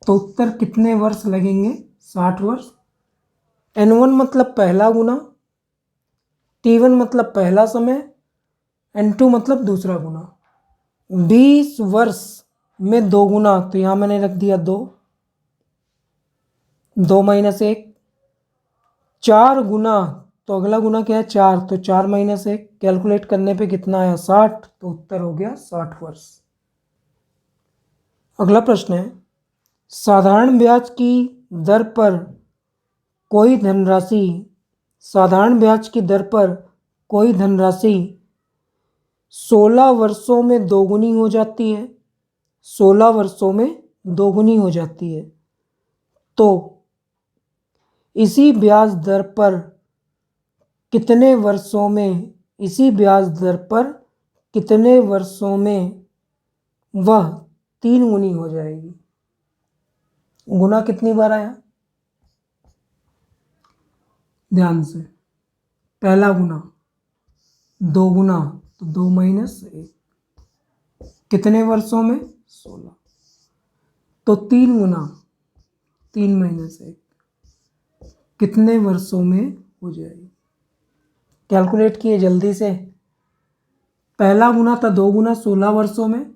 [SPEAKER 1] तो उत्तर कितने वर्ष लगेंगे, 60 वर्ष। N1 मतलब पहला गुना, T1 मतलब पहला समय, N2 मतलब दूसरा गुना। 20 वर्ष में 2 गुना, तो यहाँ मैंने रख दिया 2, 2 माइनस 1। 4 गुना, तो अगला गुना क्या है 4, तो 4 माइनस 1, कैलकुलेट करने पे कितना आया 60, तो उत्तर हो गया 60 वर्ष। अगला प्रश्न है, साधारण ब्याज की दर पर कोई धनराशि, साधारण ब्याज की दर पर कोई धनराशि 16 वर्षों में दोगुनी हो जाती है, 16 वर्षों में दोगुनी हो जाती है, तो इसी ब्याज दर पर कितने वर्षों में, इसी ब्याज दर पर कितने वर्षों में वह 3 गुनी हो जाएगी। गुना कितनी बार आया, ध्यान से, पहला गुना 2 गुना, तो 2 माइनस 1, कितने वर्षों में 16, तो 3 गुना, 3 माइनस 1, कितने वर्षों में हो जाएगी। कैलकुलेट किए जल्दी से, पहला गुना था 2 गुना 16 वर्षों में,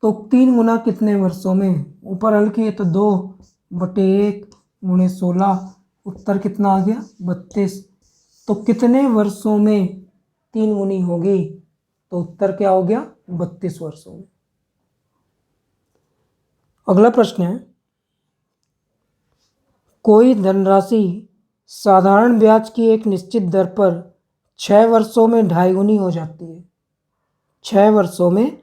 [SPEAKER 1] तो 3 गुना कितने वर्षों में, ऊपर हल किए तो 2/1 गुणे 16, उत्तर कितना आ गया 32। तो कितने वर्षों में 3 गुनी होगी, तो उत्तर क्या हो गया 32 वर्षों में। अगला प्रश्न है, कोई धनराशि साधारण ब्याज की एक निश्चित दर पर 6 वर्षों में 2.5 गुनी हो जाती है, 6 वर्षों में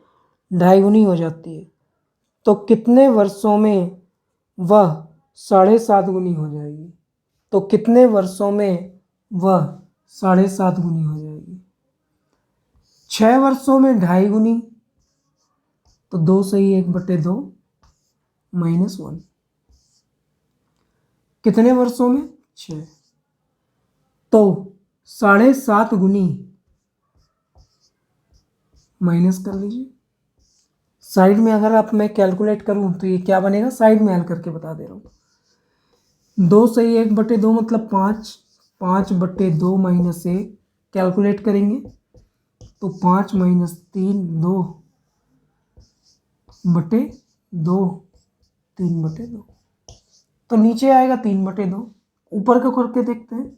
[SPEAKER 1] 2.5 गुनी हो जाती है, तो कितने वर्षों में वह 7.5 गुनी हो जाएगी। तो कितने वर्षों में वह 7.5 गुनी हो जाएगी। 6 वर्षों में 2.5 गुनी, तो 2 सही 1/2 माइनस 1, कितने वर्षों में 6, तो 7.5 गुनी माइनस कर लीजिए। साइड में अगर आप मैं कैलकुलेट करूं तो ये क्या बनेगा, साइड में हल करके बता दे रहा हूँ। 2 सही 1/2 मतलब 5, 5/2 माइनस 1, कैलकुलेट करेंगे तो 5 माइनस 3 2/2, 3/2, तो नीचे आएगा 3/2, ऊपर का करके देखते हैं।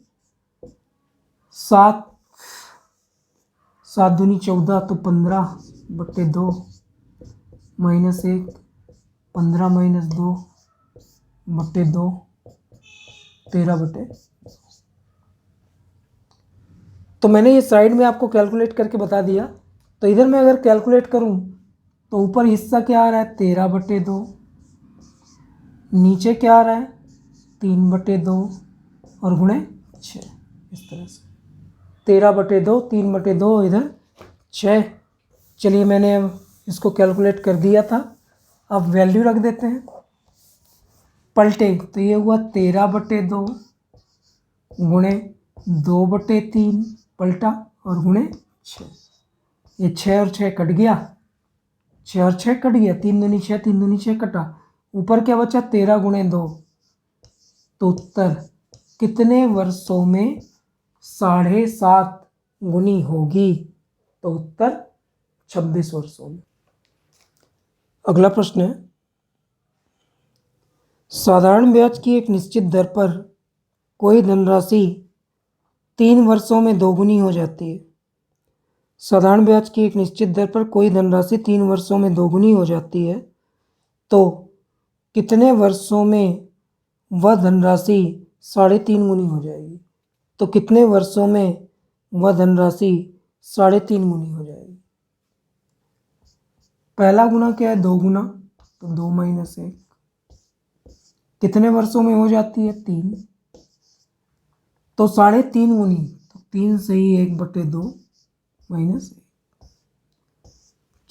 [SPEAKER 1] 7, 7 दूनी 14, तो 15/2 माइनस 1, 15 माइनस 2/2, 13/2। तो मैंने ये साइड में आपको कैलकुलेट करके बता दिया। तो इधर मैं अगर कैलकुलेट करूं तो ऊपर हिस्सा क्या आ रहा है 13/2, नीचे क्या आ रहा है 3/2 और गुणे 6, इस तरह से 13/2, 3/2, इधर 6। चलिए मैंने अब इसको कैलकुलेट कर दिया था, अब वैल्यू रख देते हैं, पलटे तो ये हुआ 13/2 गुणे 2/3 पलटा और गुणे 6, ये 6 और 6 कट गया, 6 और 6 कट गया, 3 दूनी 6, 3 दूनी 6 कटा, ऊपर क्या बचा 13 गुणे 2, तो उत्तर कितने वर्षों में 7.5 गुनी होगी, तो उत्तर 26 वर्षों में। अगला प्रश्न है, साधारण ब्याज की एक निश्चित दर पर कोई धनराशि 3 वर्षों में दोगुनी हो जाती है। साधारण ब्याज की एक निश्चित दर पर कोई धनराशि 3 वर्षों में दोगुनी हो जाती है, तो कितने वर्षों में वह धनराशि 3.5 गुनी हो जाएगी। तो कितने वर्षों में वह धनराशि 3.5 गुनी हो जाएगी। पहला गुना क्या है 2 गुना, तो 2 माइनस 1, कितने वर्षों में हो जाती है 3, तो 3.5 गुनी, तो 3 सही 1/2 माइनस 1।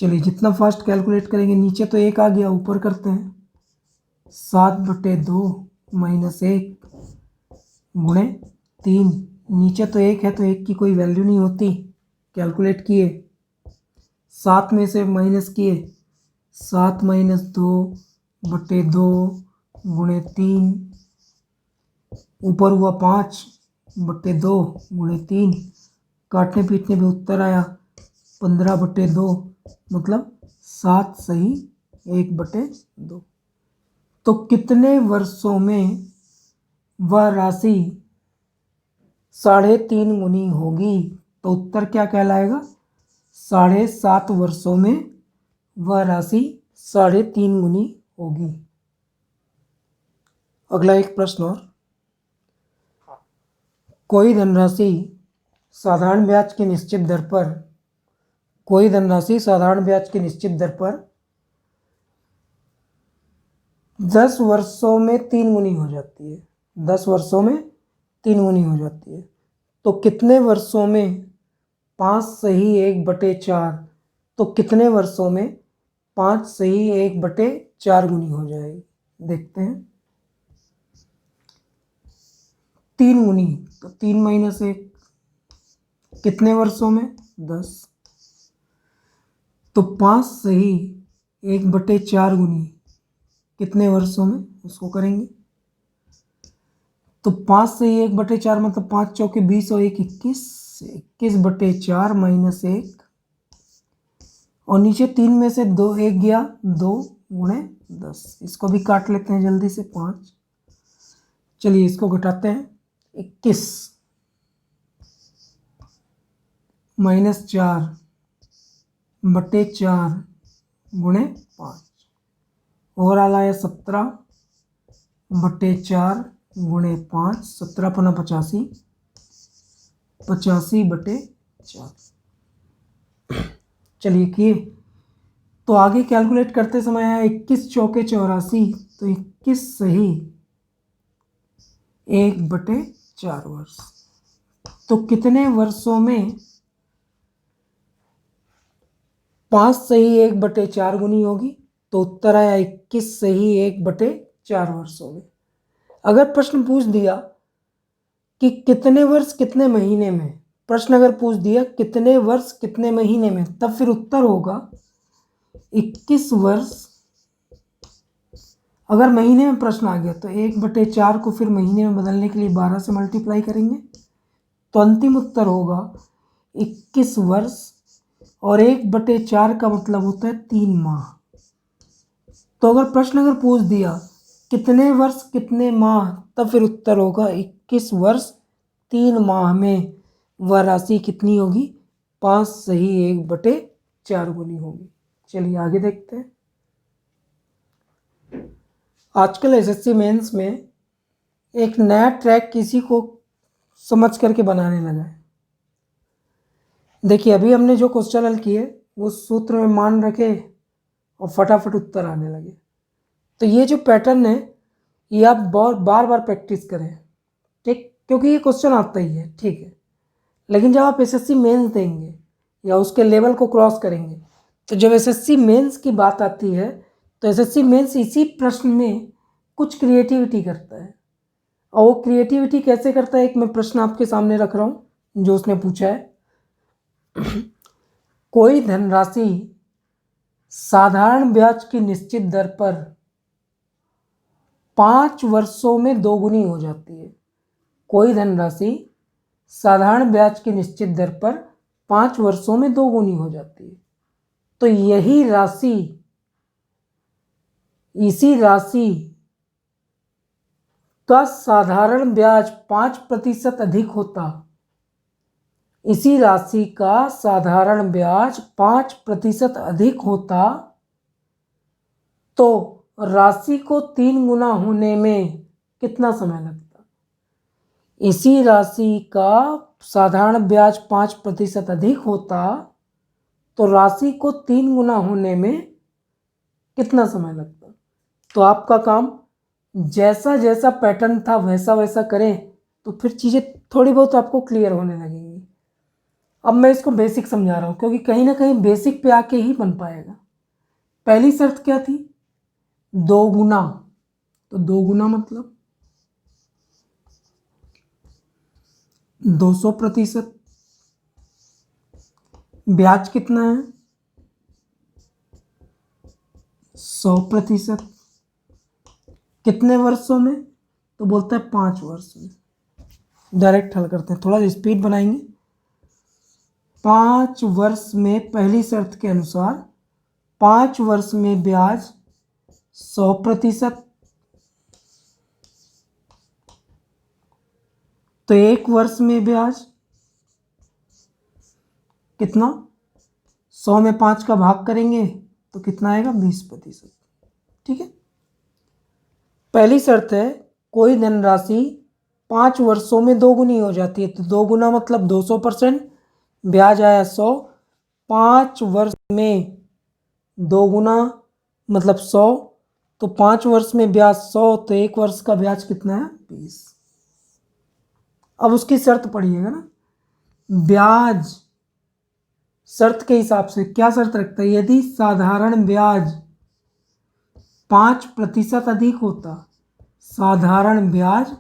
[SPEAKER 1] चलिए जितना फास्ट कैलकुलेट करेंगे, नीचे तो 1 आ गया, ऊपर करते हैं 7/2 माइनस 1 गुणे 3। नीचे तो 1 है तो 1 की कोई वैल्यू नहीं होती, कैलकुलेट किए, 7 में से माइनस किए, 7 माइनस 2/2 गुणे 3, ऊपर हुआ 5/2 गुणे 3, काटने पीटने पे उत्तर आया 15/2, मतलब 7 सही 1/2। तो कितने वर्षों में वह राशि 3.5 गुनी होगी? तो उत्तर क्या कहलाएगा? 7.5 वर्षों में वह राशि 3.5 गुनी होगी। अगला एक प्रश्न और, कोई धनराशि साधारण ब्याज की निश्चित दर पर 10 वर्षों में 3 गुनी हो जाती है। 10 वर्षों में 3 गुनी हो जाती है, तो कितने वर्षों में 5 सही 1/4, तो कितने वर्षों में 5 सही 1/4 गुनी हो जाएगी? देखते हैं। 3 गुनी, तो 3 माइनस 1, कितने वर्षों में? 10। तो 5 सही 1/4 गुनी कितने वर्षों में, उसको करेंगे। तो 5 सही 1/4 मतलब 5 चौके 20 और 1 21, 21/4 माइनस 1, और नीचे 3 में से 2 1 गया, 2 गुणे 10। इसको भी काट लेते हैं जल्दी से, 5। चलिए इसको घटाते हैं, 21 माइनस 4/4 गुणे 5, ओवरऑल आया 17/4 गुणे 5, 17 पना 85, 85/4। चलिए किए, तो आगे कैलकुलेट करते समय आया 21 चौके 84, तो 21 सही 1/4 वर्ष। तो कितने वर्षों में 5 सही 1/4 गुनी होगी? तो उत्तर आया 21 सही 1/4 वर्षों में। अगर प्रश्न पूछ दिया कि कितने वर्ष कितने महीने में, प्रश्न अगर पूछ दिया कितने वर्ष कितने महीने में, तब फिर उत्तर होगा 21 वर्ष। अगर महीने में प्रश्न आ गया तो 1/4 को फिर महीने में बदलने के लिए 12 से मल्टीप्लाई करेंगे, तो अंतिम उत्तर होगा 21 वर्ष, और 1/4 का मतलब होता है 3 माह। तो अगर प्रश्न पूछ दिया कितने वर्ष कितने माह, तब फिर उत्तर होगा 21 वर्ष 3 माह में वह राशि कितनी होगी? 5 सही 1/4 गुनी होगी। चलिए आगे देखते हैं। आजकल एसएससी मेंस में एक नया ट्रैक किसी को समझ करके बनाने लगा है। देखिए अभी हमने जो क्वेश्चन हल किए वो सूत्र में मान रखे और फटाफट उत्तर आने लगे। तो ये जो पैटर्न है ये आप बहुत बार बार प्रैक्टिस करें, ठीक, क्योंकि ये क्वेश्चन आता ही है, ठीक है। लेकिन जब आप एसएससी मेंस देंगे या उसके लेवल को क्रॉस करेंगे, तो जब एसएससी मेंस की बात आती है तो एसएससी मेंस इसी प्रश्न में कुछ क्रिएटिविटी करता है। और वो क्रिएटिविटी कैसे करता है, एक मैं प्रश्न आपके सामने रख रहा हूँ जो उसने पूछा है। कोई धनराशि साधारण ब्याज की निश्चित दर पर 5 वर्षों में 2 गुनी हो जाती है। कोई धनराशि साधारण ब्याज की निश्चित दर पर 5 वर्षों में 2 गुनी हो जाती है। तो इसी राशि का साधारण ब्याज 5% अधिक होता, इसी राशि का साधारण ब्याज 5% अधिक होता, तो राशि को 3 गुना होने में कितना समय लगता? इसी राशि का साधारण ब्याज 5% अधिक होता तो राशि को 3 गुना होने में कितना समय लगता? तो आपका काम जैसा जैसा पैटर्न था वैसा वैसा करें तो फिर चीज़ें थोड़ी बहुत आपको क्लियर होने लगेंगी। अब मैं इसको बेसिक समझा रहा हूँ, क्योंकि कहीं ना कहीं बेसिक पे आके ही बन पाएगा। पहली शर्त क्या थी? 2 गुना। तो 2 गुना मतलब 200%। ब्याज कितना है? 100%। कितने वर्षों में? तो बोलता है 5 वर्ष में। डायरेक्ट हल करते हैं, थोड़ा स्पीड बनाएंगे। 5 वर्ष में, पहली शर्त के अनुसार 5 वर्ष में ब्याज 100%। तो 1 वर्ष में ब्याज कितना? 100 में 5 का भाग करेंगे तो कितना आएगा? 20%। ठीक है। पहली शर्त है कोई धनराशि 5 वर्षों में 2 गुनी हो जाती है। तो 2 गुना मतलब 200%, ब्याज आया 100। 5 वर्ष में 2 गुना मतलब 100, तो 5 वर्ष में ब्याज 100, तो 1 वर्ष का ब्याज कितना है? 20। अब उसकी शर्त पढ़िएगा ना, ब्याज शर्त के हिसाब से क्या शर्त रखता है? यदि साधारण ब्याज 5% अधिक होता, साधारण ब्याज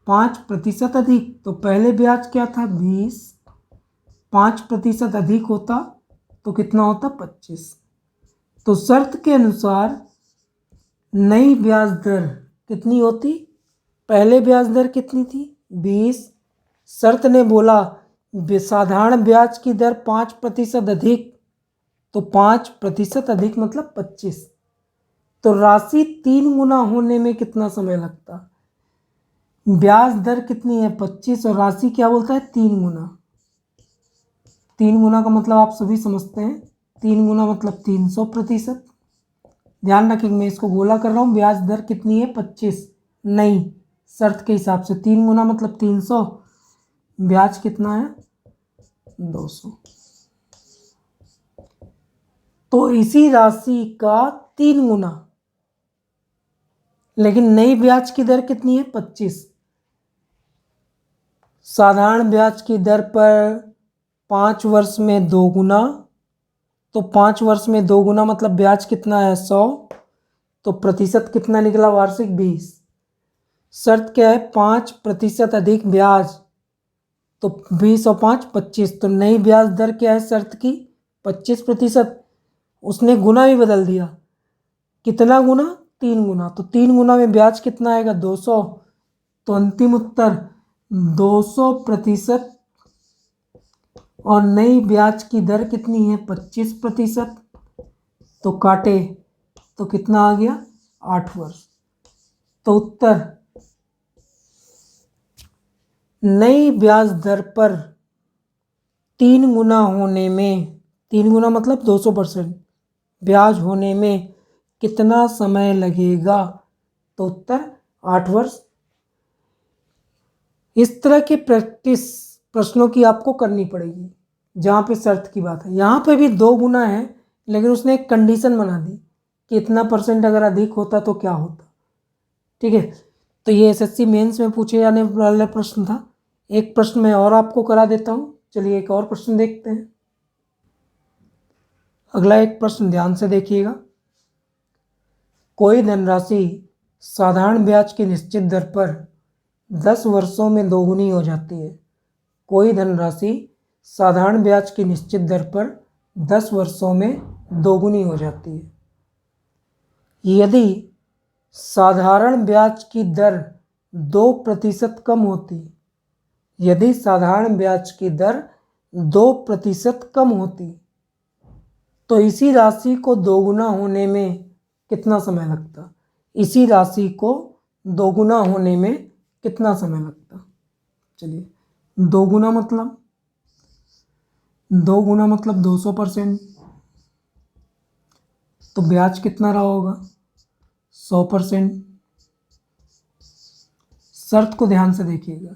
[SPEAKER 1] 5% अधिक, तो पहले ब्याज क्या था? 20। 5% अधिक होता तो कितना होता? 25। तो शर्त के अनुसार नई ब्याज दर कितनी होती? पहले ब्याज दर कितनी थी? 20। शर्त ने बोला साधारण ब्याज की दर 5% अधिक, तो 5% अधिक मतलब 25। तो राशि 3 गुना होने में कितना समय लगता? ब्याज दर कितनी है? 25, और राशि क्या बोलता है? 3 गुना। 3 गुना का मतलब आप सभी समझते हैं, 3 गुना मतलब 300%। ध्यान रखेंगे, मैं इसको गोला कर रहा हूँ। ब्याज दर कितनी है? 25 नहीं, शर्त के हिसाब से 3 गुना मतलब 300, ब्याज कितना है? 200। तो इसी राशि का 3 गुना, लेकिन नई ब्याज की दर कितनी है? 25। साधारण ब्याज की दर पर 5 वर्ष में 2 गुना, तो 5 वर्ष में 2 गुना मतलब ब्याज कितना है? 100। तो प्रतिशत कितना निकला? वार्षिक 20। शर्त क्या है? 5% अधिक ब्याज, तो 20 और 5 25। तो नई ब्याज दर क्या है शर्त की? 25%। उसने गुना भी बदल दिया, कितना गुना? 3 गुना। तो 3 गुना में ब्याज कितना आएगा? 200। तो अंतिम उत्तर 200%। और नई ब्याज की दर कितनी है? 25%। तो काटे तो कितना आ गया? 8 वर्ष। तो उत्तर नई ब्याज दर पर 3 गुना होने में, 3 गुना मतलब 200% ब्याज होने में कितना समय लगेगा? तो उत्तर 8 वर्ष। इस तरह के प्रैक्टिस प्रश्नों की आपको करनी पड़ेगी जहाँ पे शर्त की बात है। यहाँ पे भी 2 गुना है, लेकिन उसने एक कंडीशन बना दी कि इतना % अगर अधिक होता तो क्या होता। ठीक है, तो ये एसएससी मेंस में पूछे जाने वाला प्रश्न था। एक प्रश्न मैं और आपको करा देता हूँ। चलिए एक और प्रश्न देखते हैं। अगला एक प्रश्न ध्यान से देखिएगा। कोई धनराशि साधारण ब्याज की निश्चित दर पर 10 वर्षों में दोगुनी हो जाती है। कोई धनराशि साधारण ब्याज की निश्चित दर पर 10 वर्षों में दोगुनी हो जाती है। यदि साधारण ब्याज की दर 2% कम होती, यदि साधारण ब्याज की दर 2% कम होती, तो इसी राशि को दोगुना होने में कितना समय लगता? इसी राशि को दोगुना होने में कितना समय लगता? चलिए, दोगुना मतलब 200%। तो ब्याज कितना रहा होगा? 100%। शर्त को ध्यान से देखिएगा।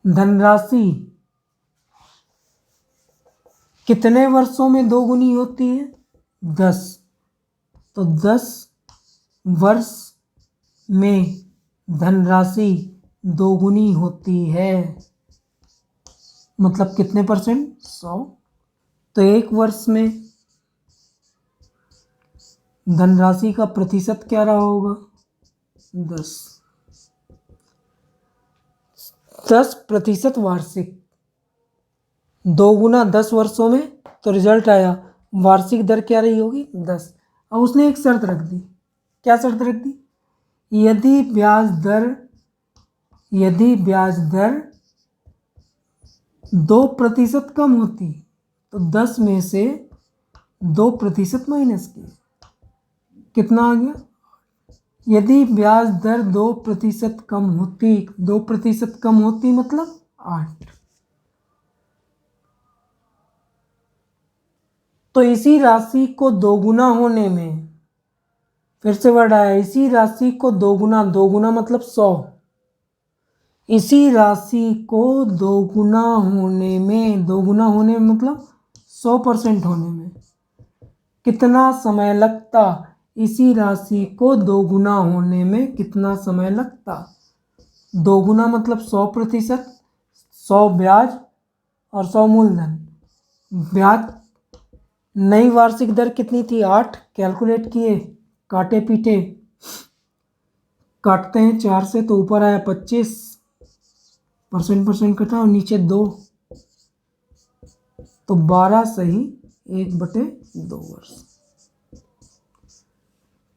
[SPEAKER 1] धनराशि कितने वर्षों में दोगुनी होती है? 10। तो 10 वर्ष में धनराशि दोगुनी होती है, मतलब कितने परसेंट? 100। तो एक वर्ष में धनराशि का प्रतिशत क्या रहा होगा? 10। 10% वार्षिक, 2 गुना 10 वर्षों में, तो रिजल्ट आया वार्षिक दर क्या रही होगी? 10। अब उसने एक शर्त रख दी। क्या शर्त रख दी? यदि ब्याज दर 2% कम होती तो 10 में से 2% माइनस किए, कितना आ गया? यदि ब्याज दर 2% कम होती, 2% कम होती मतलब 8। तो इसी राशि को दोगुना होने में, फिर से वर्ड आया, इसी राशि को दोगुना मतलब 100, इसी राशि को दोगुना होने में मतलब 100% होने में कितना समय लगता? इसी राशि को दोगुना होने में कितना समय लगता? दोगुना मतलब 100%, 100 ब्याज और 100 मूलधन। ब्याज नई वार्षिक दर कितनी थी? 8। कैलकुलेट किए, काटे पीटे, काटते हैं 4 से तो ऊपर आया 25, परसेंट कटा और नीचे 2, तो 12 सही 1/2 वर्ष।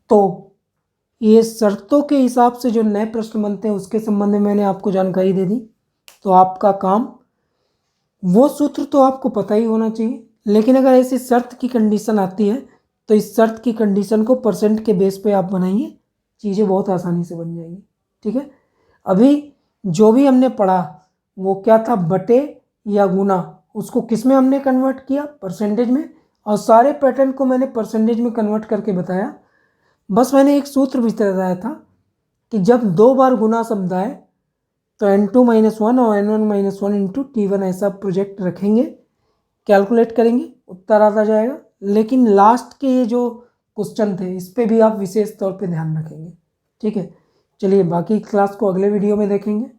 [SPEAKER 1] तो ये शर्तों के हिसाब से जो नए प्रश्न बनते हैं उसके संबंध में मैंने आपको जानकारी दे दी। तो आपका काम, वो सूत्र तो आपको पता ही होना चाहिए, लेकिन अगर ऐसी शर्त की कंडीशन आती है तो इस शर्त की कंडीशन को परसेंट के बेस पे आप बनाइए, चीज़ें बहुत आसानी से बन जाएंगी। ठीक है, अभी जो भी हमने पढ़ा वो क्या था? बटे या गुना, उसको किस में हमने कन्वर्ट किया? परसेंटेज में। और सारे पैटर्न को मैंने परसेंटेज में कन्वर्ट करके बताया। बस मैंने एक सूत्र भी बताया था कि जब 2 बार गुना शब्द आए तो n2-1 और n1-1 इंटू t1 ऐसा प्रोजेक्ट रखेंगे, कैलकुलेट करेंगे, उत्तर आता जाएगा। लेकिन लास्ट के ये जो क्वेश्चन थे इस पे भी आप विशेष तौर पे ध्यान रखेंगे। ठीक है, चलिए बाकी क्लास को अगले वीडियो में देखेंगे।